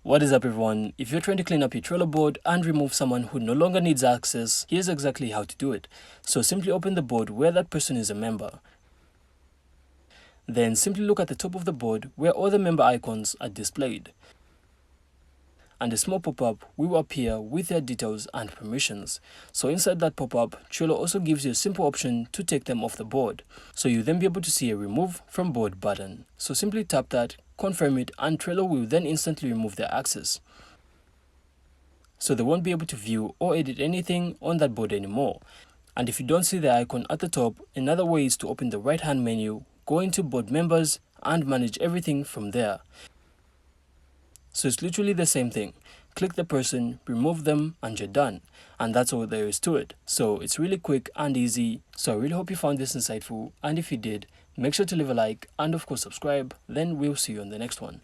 What is up everyone? If you're trying to clean up your Trello board and remove someone who no longer needs access, here's exactly how to do it. So simply open the board where that person is a member. Then simply look at the top of the board where all the member icons are displayed. And a small pop-up will appear with their details and permissions. So inside that pop-up, Trello also gives you a simple option to take them off the board. So you'll then be able to see a remove from board button. So simply tap that, confirm it, and Trello will then instantly remove their access. So they won't be able to view or edit anything on that board anymore. And if you don't see the icon at the top, another way is to open the right hand menu, go into board members and manage everything from there. So it's literally the same thing. Click the person, remove them, and you're done. And that's all there is to it. So it's really quick and easy. So I really hope you found this insightful. And if you did, make sure to leave a like and of course subscribe. Then we'll see you on the next one.